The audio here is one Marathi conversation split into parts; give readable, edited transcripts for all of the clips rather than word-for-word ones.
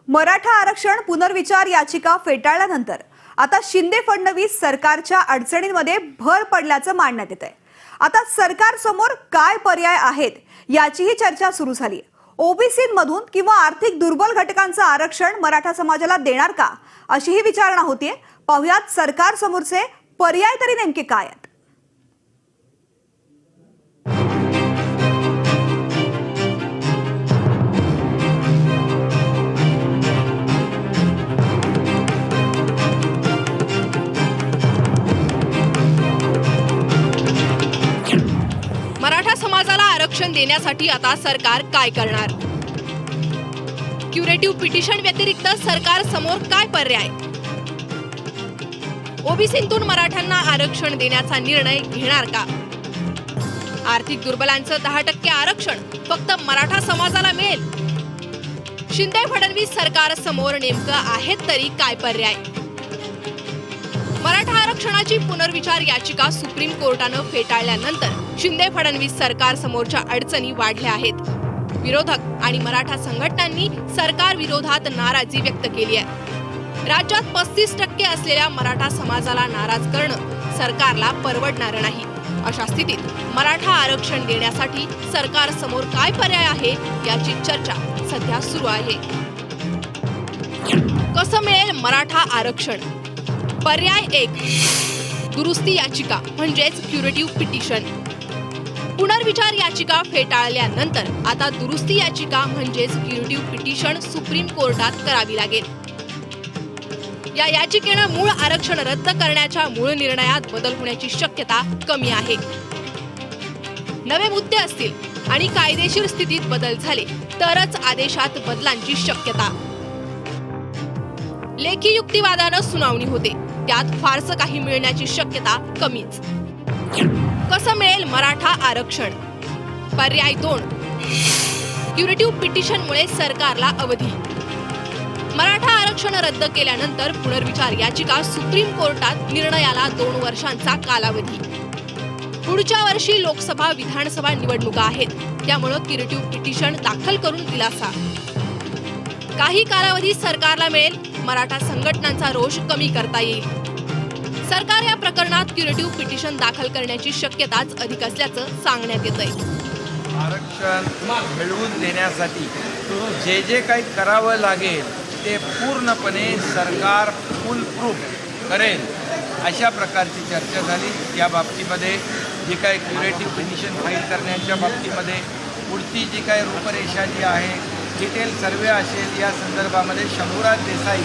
मराठा आरक्षण पुनर्विचार याचिका फेटाळल्यानंतर आता शिंदे फडणवीस सरकारच्या अडचणींमध्ये भर पडल्याचं मानण्यात येत आहे। आता सरकारसमोर काय पर्याय आहेत याचीही चर्चा सुरू झाली। ओबीसीमधून किंवा आर्थिक दुर्बल घटकांचं आरक्षण मराठा समाजाला देणार का अशी ही विचारणा होतीये। पाहुयात सरकारसमोरचे पर्याय तरी नेमके काय आहेत। मराठा समाजाला आरक्षण देण्यासाठी आता सरकार काय करणार? क्युरेटिव्ह पिटिशन व्यतिरिक्त सरकार समोर काय पर्याय? ओबीसीतून मराठ्यांना आरक्षण देण्याचा निर्णय घेणार का? आर्थिक दुर्बलांचं 10% आरक्षण फक्त मराठा समाजाला मिळेल? शिंदे फडणवीस सरकार समोर नेमकं आहेत तरी काय पर्याय? मराठा आरक्षणाची पुनर्विचार याचिका सुप्रीम कोर्टानं फेटाळल्यानंतर शिंदे फडणवीस सरकार समोरच्या अडचणी वाढल्या आहेत। विरोधक आणि मराठा संघटनांनी सरकार विरोधात नाराजी व्यक्त केली आहे। राज्यात 35% असलेल्या मराठा समाजाला नाराज करणं सरकारला परवडणार नाही। अशा स्थितीत मराठा आरक्षण देण्यासाठी सरकार समोर काय पर्याय आहे याची चर्चा सध्या सुरू आहे। कसं मिळेल मराठा आरक्षण? पर्याय 1, दुरुस्ती याचिका म्हणजेच क्युरेटिव्ह पिटिशन। पुनर्विचार याचिका फेटाळल्यानंतर आता दुरुस्ती याचिका म्हणजेच क्युरेटिव्ह पिटिशन सुप्रीम कोर्टात करावी लागेल। या याचिकेनं मूळ आरक्षण रद्द करण्याच्या मूळ निर्णयात बदल होण्याची शक्यता कमी आहे। नवे मुद्दे असतील आणि कायदेशीर स्थितीत बदल झाले तरच आदेशात बदलांची शक्यता। लेखी युक्तिवादानं सुनावणी होते, त्यात फारसं काही मिळण्याची शक्यता कमीच। कसं मिळेल मराठा आरक्षण? पर्याय 2, क्युरेटिव्ह पिटिशनमुळे सरकारला अवधी। मराठा आरक्षण रद्द केल्यानंतर पुनर्विचार याचिका सुप्रीम कोर्टात निर्णयाला 2 वर्षांचा कालावधी। पुढच्या वर्षी लोकसभा विधानसभा निवडणुका आहेत, त्यामुळे क्युरेटिव्ह पिटिशन दाखल करून दिलासा। काही कालावधी सरकारला मिळेल, मराठा संघटनांचा रोष कमी करता येईल। सरकार या प्रकरणात क्युरेटिव्ह पिटिशन दाखल करण्याची शक्यताच अधिक असल्याचं सांगण्यात येतंय। आरक्षण मिळवून देण्यासाठी जे काही करावं लागेल ते पूर्णपणे सरकार फुल प्रूफ करेल अशा प्रकारची चर्चा झाली। या बाबतीमध्ये जी काही क्युरेटिव्ह पिटिशन फाईल करण्याच्या बाबतीमध्ये पुढची जी काही रूपरेषा जी आहे, डिटेल सर्वे असेल, या संदर्भामध्ये शंभूराज देसाई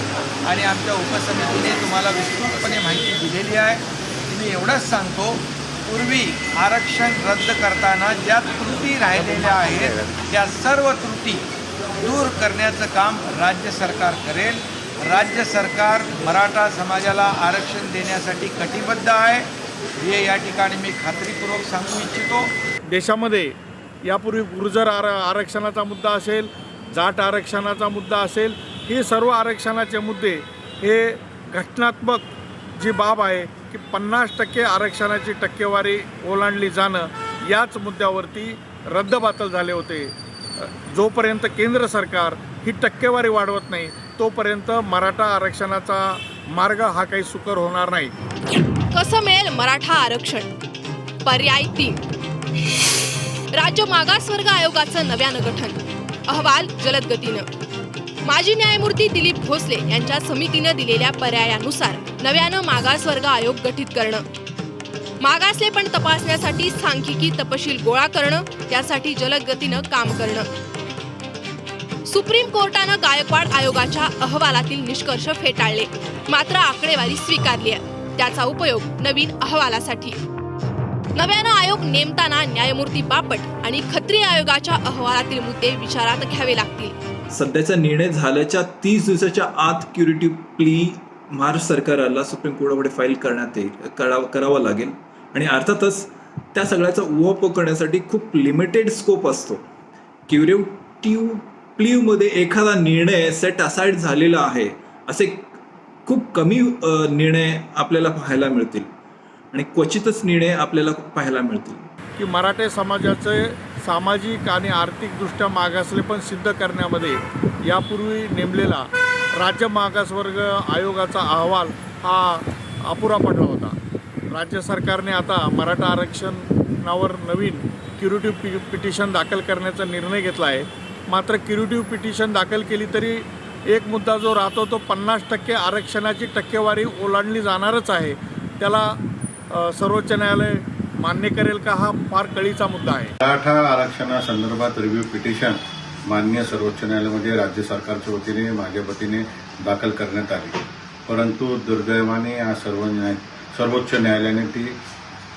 आणि आमच्या उपसमितीने तुम्हाला विस्तृतपणे माहिती दिलेली आहे। मी एवढंच सांगतो, पूर्वी आरक्षण रद्द करताना ज्या त्रुटी राहिलेल्या आहेत त्या सर्व त्रुटी दूर करण्याचं काम राज्य सरकार करेल। राज्य सरकार मराठा समाजाला आरक्षण देण्यासाठी कटिबद्ध आहे, हे या ठिकाणी मी खात्रीपूर्वक सांगू इच्छितो। देशामध्ये यापूर्वी गुर्जर आरक्षणाचा मुद्दा असेल, जाट आरक्षणाचा मुद्दा असेल, हे सर्व आरक्षणाचे मुद्दे हे घटनात्मक जी बाब आहे की 50% आरक्षणाची टक्केवारी ओलांडली जाणं याच मुद्द्यावरती रद्दबातल झाले होते। जोपर्यंत केंद्र सरकार ही टक्केवारी वाढवत नाही तोपर्यंत मराठा आरक्षणाचा मार्ग हा काही सुकर होणार नाही। कसं मिळेल मराठा आरक्षण? पर्याय 3, राज्य मागासवर्ग आयोगाचं नव्यानं गठन। अहवाल जलद गतीनं। माजी न्यायमूर्ती दिलीप भोसले यांच्या समितीनं दिलेल्या पर्यायानुसार नव्यानं मागासवर्ग आयोग गठीत करणं, मागासलेपण तपासण्यासाठी सांख्यिकी तपशील गोळा करणं, त्यासाठी जलद गतीनं काम करणं। सुप्रीम कोर्टानं गायकवाड आयोगाच्या अहवालातील निष्कर्ष फेटाळले, मात्र आकडेवारी स्वीकारली आहे। त्याचा उपयोग नवीन अहवालासाठी। नव्यानं आयोग नेमताना न्यायमूर्ती बापट आणि खत्री आयोगाच्या अहवालातील मुद्दे विचारात घ्यावे लागतील। सध्याचा निर्णय झाल्याच्या 30 दिवसाच्या आत क्युरेटिव्ह प्ली महाराष्ट्र सरकारला सुप्रीम कोर्टामध्ये फाईल करावं लागेल आणि अर्थातच त्या सगळ्याचा उहापोह करण्यासाठी खूप लिमिटेड स्कोप असतो। क्युरेटिव्ह प्लीमध्ये एखादा निर्णय सेट असाइड झालेला आहे असे खूप कमी निर्णय आपल्याला पाहायला मिळतील आणि क्वचितच निर्णय आपल्याला पाहायला मिळतील। की मराठा समाजाचे सामाजिक आणि आर्थिकदृष्ट्या मागासलेपण सिद्ध करण्यामध्ये यापूर्वी नेमलेला राज्य मागासवर्ग आयोगाचा अहवाल हा अपुरा पडला होता. राज्य सरकारने आता मराठा आरक्षणावर नवीन क्युरेटिव्ह पिटिशन दाखल करण्याचा निर्णय घेतला आहे. मात्र क्युरेटिव्ह पिटिशन दाखल केली तरी एक मुद्दा जो राहतो तो 50% आरक्षणाची टक्केवारी ओलांडली जाणारच आहे. त्याला सर्वोच्च न्यायालय मान्य करेल का, हा फार कळीचा मुद्दा आहे. मराठा आरक्षणासंदर्भात रिव्ह्यू पिटिशन माननीय सर्वोच्च न्यायालयामध्ये राज्य सरकारच्या वतीने माझ्या वतीने दाखल करण्यात आली. परंतु दुर्दैवाने या सर्वोच्च न्यायालयाने ती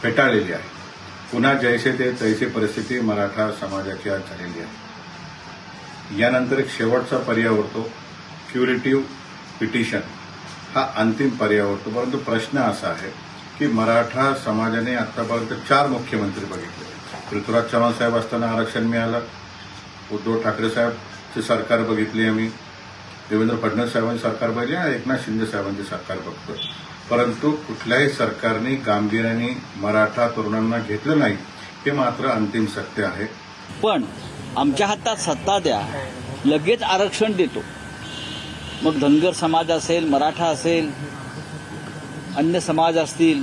फेटाळलेली आहे. पुन्हा जैसे ते तैसे परिस्थिती मराठा समाजाची आज झालेली आहे. यानंतर एक शेवटचा पर्याय उरतो क्युरेटिव्ह पिटिशन, हा अंतिम पर्याय उरतो. परंतु प्रश्न असा आहे की मराठा समाजाने आतापर्यंत 4 मुख्यमंत्री बघितले. पृथ्वीराज चव्हाण साहेब असताना आरक्षण मिळालं, उद्धव ठाकरे साहेबचे सरकार बघितली आम्ही, देवेंद्र फडणवीस साहेबांची सरकार बघितली आणि एकनाथ शिंदे साहेबांची सरकार बघतोय. परंतु कुठल्याही सरकारने गांभीर्याने मराठा तरुणांना घेतलं नाही, हे मात्र अंतिम सत्य आहे. पण आमच्या हातात सत्ता द्या, लगेच आरक्षण देतो. मग धनगर समाज असेल, मराठा असेल, अन्य समाज असतील.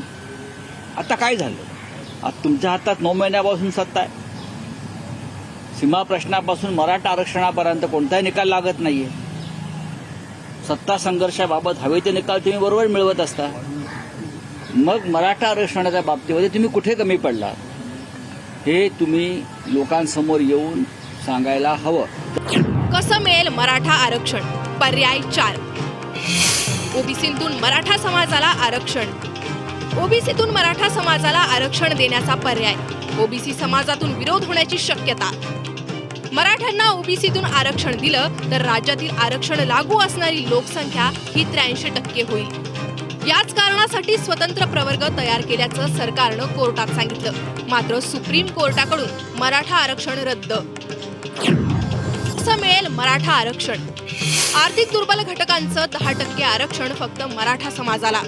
आता काय झालं? आता तुमच्या हातात 9 महिन्यापासून सत्ता आहे. सीमा प्रश्नापासून मराठा आरक्षणापर्यंत कोणताही निकाल लागत नाहीये. सत्ता संघर्षाबाबत हवे ते निकाल तुम्ही बरोबर मिळवत असता. मग मराठा आरक्षणाच्या बाबतीमध्ये तुम्ही कुठे कमी पडला, हे तुम्ही लोकांसमोर येऊन सांगायला हवं. कसं मिळेल मराठा आरक्षण? पर्याय 4. ओबीसीतून मराठा समाजाला आरक्षण. ओबीसीतून मराठा समाजाला आरक्षण देण्याचा पर्याय. ओबीसी समाजातून विरोध होण्याची शक्यता. मराठ्यांना ओबीसीतून आरक्षण दिलं तर राज्यातील आरक्षण लागू असणारी लोकसंख्या ही 83% होईल. याच कारणासाठी स्वतंत्र प्रवर्ग तयार केल्याचं सरकारनं कोर्टात सांगितलं. मात्र सुप्रीम कोर्टाकडून मराठा आरक्षण रद्द. कसं मिळेल मराठा आरक्षण? आर्थिक दुर्बल घटकांचं 10% आरक्षण फक्त मराठा समाजाला.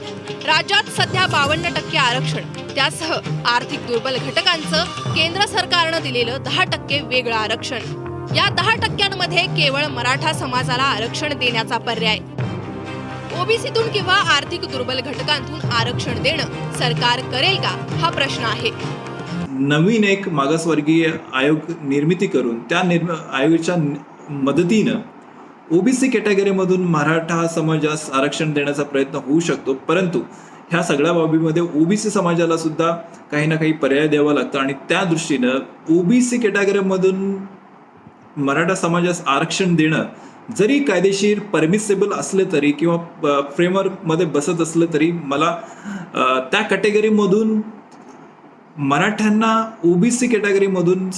राज्यात सध्या 52% आरक्षण, त्यासह आर्थिक दुर्बल घटकांचं केंद्र सरकारनं दिलेलं 10% वेगळं आरक्षण. या 10%मध्ये केवळ मराठा समाजाला आरक्षण देण्याचा पर्याय. ओबीसीतून किंवा आर्थिक दुर्बल घटकांतून आरक्षण देणं सरकार करेल का, हा प्रश्न आहे. नवीन एक मागासवर्गीय आयोग निर्मिती करून त्या आयोगाच्या मदतीनं ओबीसी कॅटेगरीमधून मराठा समाजास आरक्षण देण्याचा प्रयत्न होऊ शकतो. परंतु ह्या सगळ्या बाबीमध्ये ओबीसी समाजाला सुद्धा काही ना काही पर्याय द्यावा लागतं आणि त्या दृष्टीनं ओबीसी कॅटेगरीमधून मराठा समाजास आरक्षण देणं जरी कायदेशीर परमिसेबल असले तरी किंवा फ्रेमवर्कमध्ये बसत असलं तरी मला त्या कॅटेगरीमधून मराठ्यांना ओबीसी कॅटेगरीमधून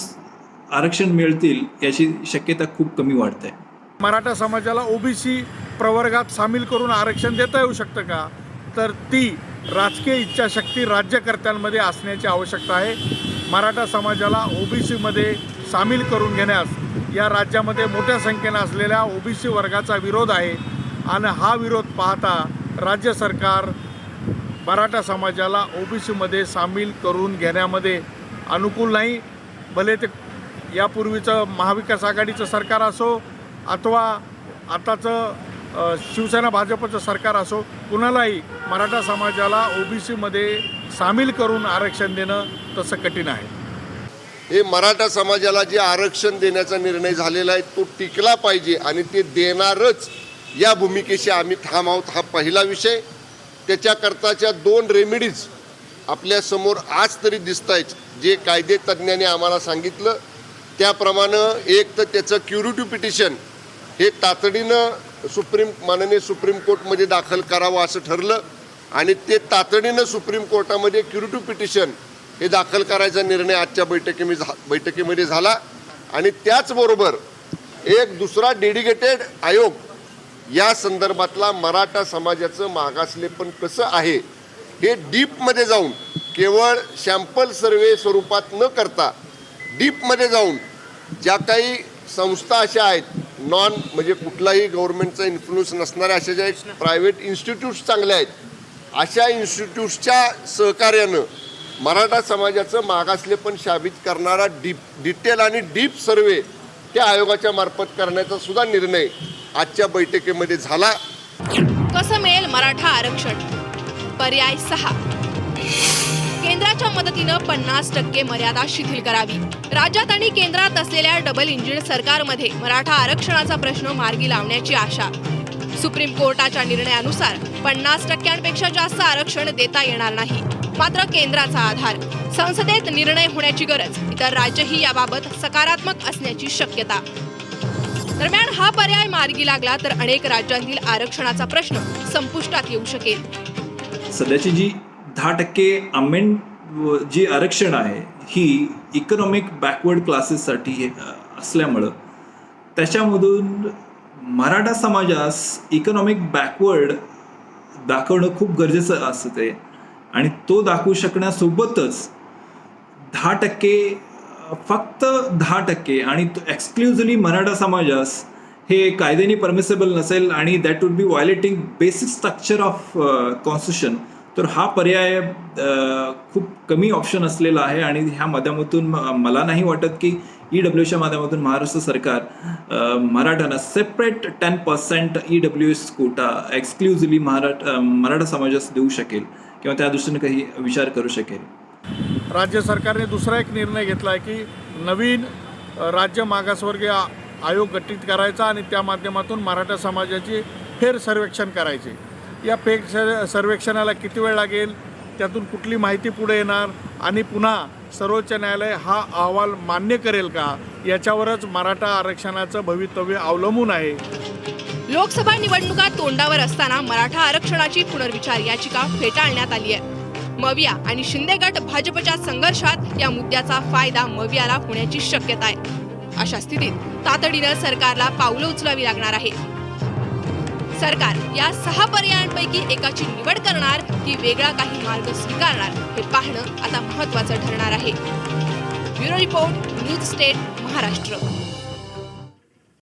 आरक्षण मिळतील याची शक्यता खूप कमी वाटते. मराठा समाजाला ओबीसी प्रवर्गात सामील करून आरक्षण देता येऊ शकतं का, तर ती राजकीय इच्छाशक्ती राज्यकर्त्यांमध्ये असण्याची आवश्यकता आहे. मराठा समाजाला ओबीसीमध्ये सामील करून घेण्यास या राज्यामध्ये मोठ्या संख्येनं असलेल्या ओबीसी वर्गाचा विरोध आहे आणि हा विरोध पाहता राज्य सरकार मराठा समाजाला ओबीसीमध्ये सामील करून घेण्यामध्ये अनुकूल नाही. भले ते यापूर्वीचं महाविकास आघाडीचं सरकार असो अथवा आताचं शिवसेना भाजपचं सरकार असो, कुणालाही मराठा समाजाला ओबीसीमध्ये सामील करून आरक्षण देणं तसं कठीण आहे. हे मराठा समाजाला जे आरक्षण देण्याचा निर्णय झालेला आहे तो टिकला पाहिजे आणि ते देणारच या भूमिकेशी आम्ही ठाम आहोत. हा पहिला विषय. त्याच्याकरताच्या 2 रेमेडीज आपल्यासमोर आज तरी दिसत आहेत, जे कायदे तज्ज्ञांनी आम्हाला सांगितलं त्याप्रमाणे. एक तर त्याचं क्युरेटिव्ह पिटिशन हे तातडीनं माननीय सुप्रीम कोर्टमध्ये दाखल करावं असं ठरलं आणि ते तातडीनं सुप्रीम कोर्टामध्ये क्युरेटिव्ह पिटिशन हे दाखल करायचा निर्णय आजच्या बैठकीमध्ये झाला. आणि त्याचबरोबर एक दुसरा डेडिकेटेड आयोग या संदर्भातला मराठा समाजाचं मागासलेपण कसं आहे हे डीपमध्ये जाऊन, केवळ सॅम्पल सर्वे स्वरूपात न करता डीपमध्ये जाऊन ज्या काही संस्था अशा आहेत, म्हणजे कुठलाही गव्हर्नमेंटचा इन्फ्लुएन्स नसणाऱ्या अशा ज्या प्रायव्हेट इन्स्टिट्यूट्स चांगल्या आहेत, अशा इन्स्टिट्यूट्सच्या सहकार्यानं मराठा समाजाचं मागासलेपण साबित करणारा डिटेल आणि डीप सर्वे त्या आयोगाच्या मार्फत करण्याचा सुद्धा निर्णय आजच्या बैठकीमध्ये झाला. कसं मिळेल मराठा आरक्षण? पर्याय 6. केंद्राच्या मदतीनं 50% मर्यादा शिथिल करावी. राज्यात आणि केंद्रात असलेल्या डबल इंजिन सरकारमध्ये मराठा आरक्षणाचा प्रश्न मार्गी लावण्याची आशा. सुप्रीम कोर्टाच्या निर्णयानुसार 50%पेक्षा जास्त आरक्षण देता येणार नाही. मात्र केंद्राचा आधार, संसदेत निर्णय होण्याची गरज, इतर राज्यही याबाबत सकारात्मक असण्याची शक्यता. दरम्यान हा पर्याय मार्गी लागला तर अनेक राज्यांतील आरक्षणाचा प्रश्न संपुष्टात येऊ शकेल. सध्याची जी 10% अमेंड जी आरक्षण आहे ही इकॉनॉमिक बॅकवर्ड क्लासेससाठी असल्यामुळं त्याच्यामधून मराठा समाजास इकॉनॉमिक बॅकवर्ड दाखवणं खूप गरजेचं असते आणि तो दाखवू शकण्यासोबतच 10%, फक्त 10% आणि एक्सक्लुझिव्हली मराठा समाजास हे कायद्याने परमिसेबल नसेल आणि that would be violating basic structure of constitution. तर हा पर्याय खूप कमी ऑप्शन असलेला आहे आणि ह्या माध्यमातून मला नाही वाटत की EWSच्या माध्यमातून महाराष्ट्र सरकार मराठ्यांना separate 10% EWS quota exclusively Maratha समाजास देऊ शकेल किंवा त्या दृष्टीने काही विचार करू शकेल. राज्य सरकारने दुसरा एक निर्णय घेतला आहे की नवीन राज्य मागासवर्गीय आयोग गठीत करायचा आणि त्या माध्यमातून मराठा समाजाची फेर सर्वेक्षण करायचे. या फेर सर्वेक्षणाला किती वेळ लागेल, त्यातून कुठली माहिती पुढे येणार आणि पुन्हा सर्वोच्च न्यायालय हा अहवाल मान्य करेल का, याच्यावरच मराठा आरक्षणाचं भवितव्य अवलंबून आहे. लोकसभा निवडणुका तोंडावर असताना मराठा आरक्षणाची पुनर्विचार याचिका फेटाळण्यात आली आहे. मविया आणि शिंदे गट भाजपच्या संघर्षात या मुद्द्याचा फायदा मवियाला होण्याची शक्यता आहे. अशा स्थितीत तातडीनं सरकारला पावलं उचलावी लागणार आहे. सरकार या 6 पर्यायांपैकी एकाची निवड करणार की वेगळा काही मार्ग स्वीकारणार हे पाहणं आता महत्त्वाचं ठरणार आहे. Bureau report, news state, Maharashtra.